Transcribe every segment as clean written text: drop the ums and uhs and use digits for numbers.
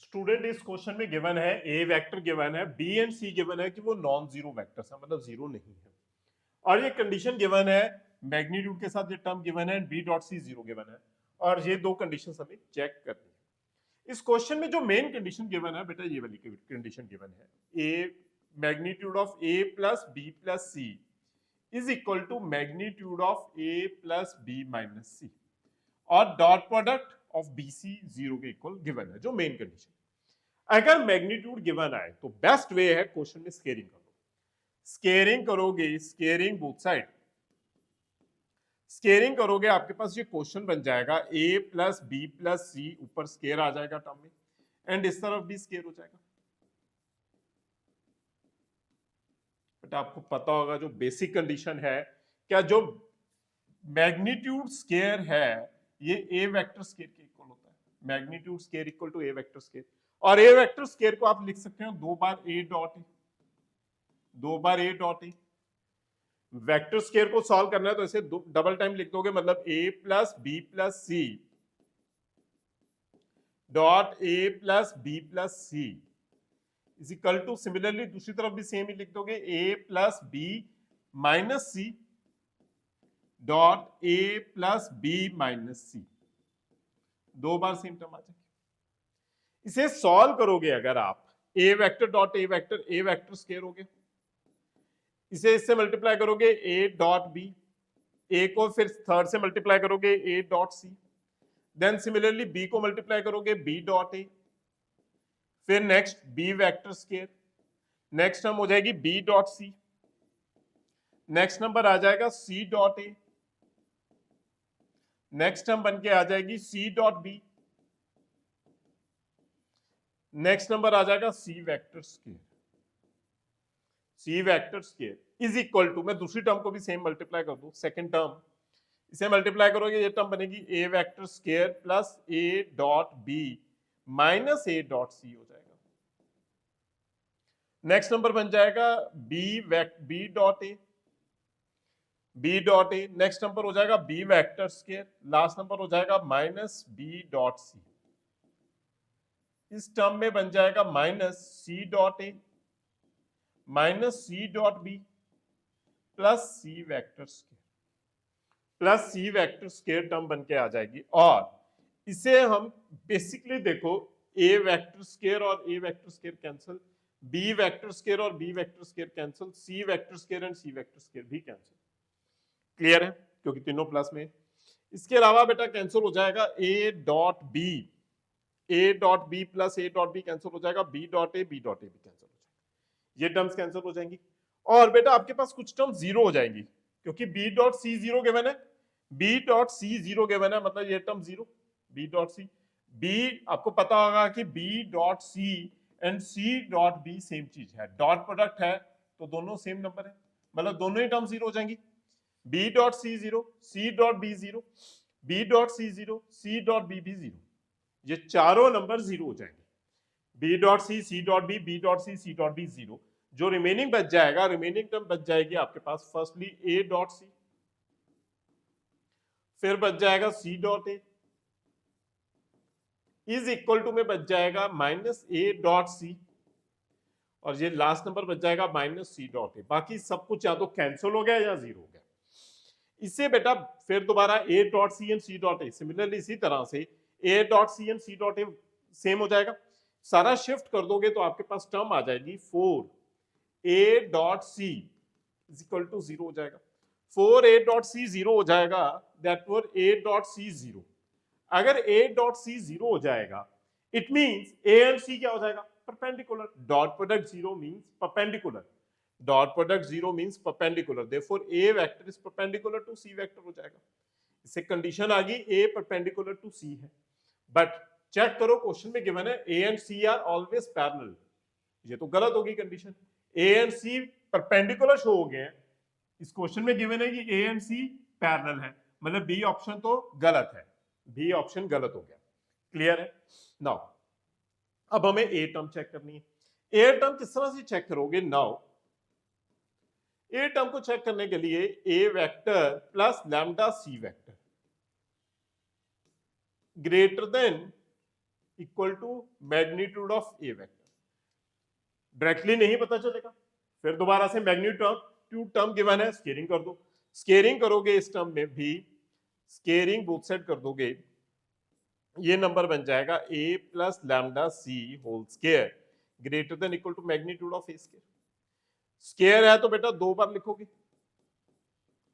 Student इस question में given है ए वेक्टर गिवन है, बी एंड सी गिवन है कि वो नॉन जीरो वेक्टर्स है, मतलब जीरो नहीं है। और ये कंडीशन गिवन है, मैग्नीट्यूड के साथ ये टर्म गिवन है, बी डॉट सी जीरो गिवन है। और ये दो कंडीशन हमें चेक करनी है। इस क्वेश्चन में जो मेन कंडीशन गिवन है बेटा, ये वाली कंडीशन गिवन है, A magnitude of A plus B plus C is equal to magnitude of A plus B minus C, और dot product of B C zero के इक्वल गिवन है, जो main condition. अगर मैग्नीट्यूड गिवन आए तो best way है question में squaring करो। स्केयरिंग करोगे, स्केयरिंग बोथ साइड, स्केयरिंग करोगे आपके पास ये क्वेश्चन बन जाएगा a प्लस बी प्लस सी, ऊपर स्केयर आ जाएगा टर्म में, एंड इस तरफ भी स्केयर हो जाएगा। बट आपको पता होगा जो बेसिक कंडीशन है, क्या जो मैग्नीट्यूड स्केयर है ये ए वेक्टर स्केयर के इक्वल होता है। Magnitude square equal to A vector square, और ए वेक्टर स्केयर को आप लिख सकते हो दो बार ए डॉट ए, दो बार A dot A. Vector square को सॉल्व करना है तो इसे डबल टाइम लिख दोगे, मतलब A plus B plus C dot A plus B plus C is equal to, similarly दूसरी तरफ भी सेम ही लिख दोगे, A plus B minus C dot A plus B minus C, दो बार सेम टर्म आ जाएगी। इसे सॉल्व करोगे अगर आप, A vector dot A vector square हो गया, इसे इससे मल्टीप्लाई करोगे ए डॉट बी, ए को फिर थर्ड से मल्टीप्लाई करोगे A dot C, then similarly B को मल्टीप्लाई करोगे बी डॉट ए, फिर next B vector square, next term हो जाएगी B dot C, next number आ जाएगा C dot A, next term बन के आ जाएगी C dot B, next number आ जाएगा C vector square, C vector square is equal to, मैं दूसरी टर्म को भी सेम मल्टीप्लाई कर दूं, सेकंड टर्म इसे मल्टीप्लाई करोगे ये टर्म बनेगी A vector square plus A dot B minus A dot C हो जाएगा। नेक्स्ट नंबर बन जाएगा B dot A, B dot A, next number हो जाएगा B vector square, last number हो जाएगा माइनस बी डॉट सी। इस टर्म में बन जाएगा minus C dot A minus C dot B plus C vector square, plus C vector square term बन के आ जाएगी। और इसे हम बेसिकली देखो, ए वेक्टर स्केयर और A vector square cancel, B vector square और B vector square cancel, C vector square and C vector square भी कैंसिल। क्लियर है, क्योंकि तीनों प्लस में। इसके अलावा बेटा कैंसिल हो जाएगा A dot B, A dot B plus A dot B cancel हो जाएगा, बी डॉट ए भी कैंसिल हो जाएगा, ये टर्म्स कैंसिल हो जाएंगी। और बेटा आपके पास कुछ टर्म जीरो हो जाएंगी, क्योंकि बी डॉट सी जीरो गिवन है, बी डॉट सी जीरो गिवन है, मतलब ये term zero, B dot C, B आपको पता होगा कि B dot C and C dot B same चीज है, डॉट प्रोडक्ट है तो दोनों सेम नंबर है, मतलब दोनों ही टर्म जीरो हो जाएंगी। बी डॉट सी zero, c dot b zero, B dot सी जीरो, सी डॉट बी भी जीरो, ये चारों नंबर जीरो हो जाएंगे। B dot c dot b dot c dot b zero. जो रिमेनिंग बच जाएगा, रिमेनिंग टर्म बच जाएगी आपके पास, फर्स्टली ए डॉट सी, फिर बच जाएगा C dot A is equal to में बच जाएगा माइनस ए डॉट सी, और ये लास्ट नंबर बच जाएगा माइनस सी डॉट ए। बाकी सब कुछ या तो कैंसिल हो गया या जीरो हो गया। इससे बेटा फिर दोबारा A dot C and C dot A, similarly इसी तरह से A dot C and C dot A same हो जाएगा, सारा शिफ्ट कर दोगे तो आपके पास टर्म आ जाएगी 4 A dot C is equal to zero हो जाएगा। 4 ए डॉट सी जीरो हो जाएगा, that four A dot C zero. अगर ए डॉट सी जीरो हो जाएगा, it means A and C क्या हो जाएगा, perpendicular, dot product zero means perpendicular, dot product zero means perpendicular, therefore A vector is perpendicular to C vector हो जाएगा। इससे condition आ गई ए परपेंडिकुलर टू सी है। बट चेक करो क्वेश्चन में गिवन है A and C are always parallel, ये तो गलत होगी condition, A and C perpendicular show हो गए हैं। इस क्वेश्चन में गिवन है कि ए एंड सी पैरेलल है, मतलब बी ऑप्शन तो गलत है, बी ऑप्शन गलत हो गया। क्लियर है। नाउ अब हमें ए टर्म चेक करनी है। ए टर्म किस तरह से चेक करोगे, नाउ ए टर्म को चेक करने के लिए A vector plus lambda C vector greater than equal to magnitude of A vector. Directly नहीं पता चलेगा, फिर दोबारा से मैग्नीट्यूड टर्म गिवन है, स्केयरिंग कर दो। स्केयरिंग करोगे इस टर्म में भी, स्केयरिंग बोथ साइड कर दोगे, ये नंबर बन जाएगा a plus lambda C whole square greater than equal to magnitude of A square. Square है तो बेटा दो बार लिखोगे,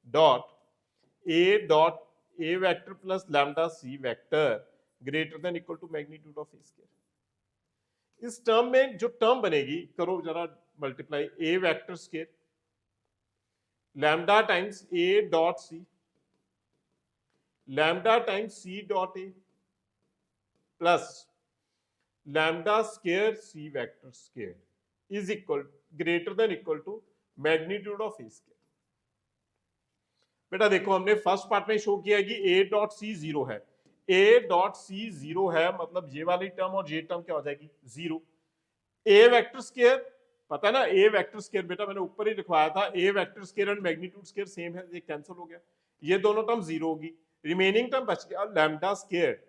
dot A vector plus lambda C vector greater than equal to magnitude of A square. इस term में जो term बनेगी, करो जरा multiply, A vector square lambda times A dot C, lambda times C dot A plus lambda square C vector square is equal greater than equal to magnitude of A square. बेटा देखो हमने first part में show किया कि ए dot सी zero है, ए dot सी zero है मतलब ये वाली टर्म और ये टर्म क्या हो जाएगी, जीरो। ए वेक्टर स्केयर पता है ना, ए वेक्टर स्केयर बेटा मैंने ऊपर ही लिखवाया था, A vector square and magnitude square same है, ये कैंसिल हो गया, ये दोनों टर्म जीरो होगी, रिमेनिंग टर्म बच गया lambda square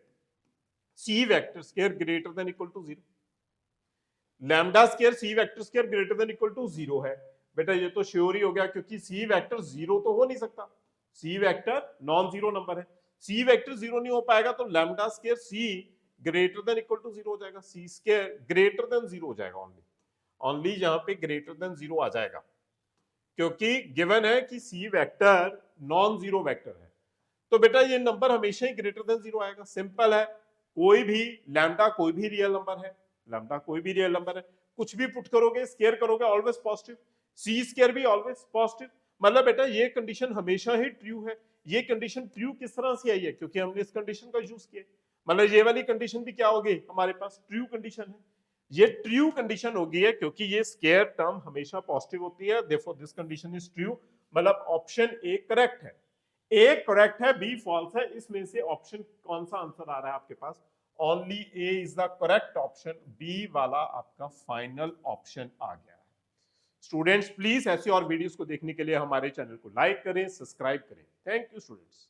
C vector square greater than equal to zero. Lambda square C vector square greater than equal to zero है, बेटा ये तो श्योर ही हो गया क्योंकि सी वेक्टर जीरो तो हो नहीं सकता, C vector non zero number है, सी वेक्टर जीरो नहीं हो पाएगा तो lambda square C greater than equal to zero हो जाएगा, C square greater than zero हो जाएगा, ओनली यहां पे ग्रेटर देन जीरो आ जाएगा क्योंकि गिवन है कि सी वेक्टर नॉन जीरो वेक्टर है, तो बेटा ये नंबर हमेशा ही ग्रेटर देन जीरो आएगा, सिंपल है। कोई भी लैम्डा कोई भी रियल नंबर है, लैम्डा कोई भी रियल नंबर है, कुछ भी पुट करोगे स्केयर करोगे ऑलवेज पॉजिटिव, सी स्केयर भी ऑलवेज पॉजिटिव, मतलब बेटा ये कंडीशन हमेशा ही ट्रू है। ये कंडीशन ट्रू किस तरह से आई है, क्योंकि हमने इस कंडीशन का यूज किया, मतलब ये वाली कंडीशन भी क्या होगी हमारे पास ट्रू कंडीशन है, ये ट्रू कंडीशन होगी है क्योंकि ये स्केयर टर्म हमेशा पॉजिटिव होती है, therefore this condition is true, मतलब ऑप्शन ए करेक्ट है, ए करेक्ट है बी फॉल्स है, इसमें से ऑप्शन कौन सा आंसर आ रहा है आपके पास, only A is the correct option, B वाला आपका फाइनल ऑप्शन आ गया है। स्टूडेंट्स प्लीज ऐसे और वीडियोस को देखने के लिए हमारे चैनल को लाइक करें, सब्सक्राइब करें। Thank you students.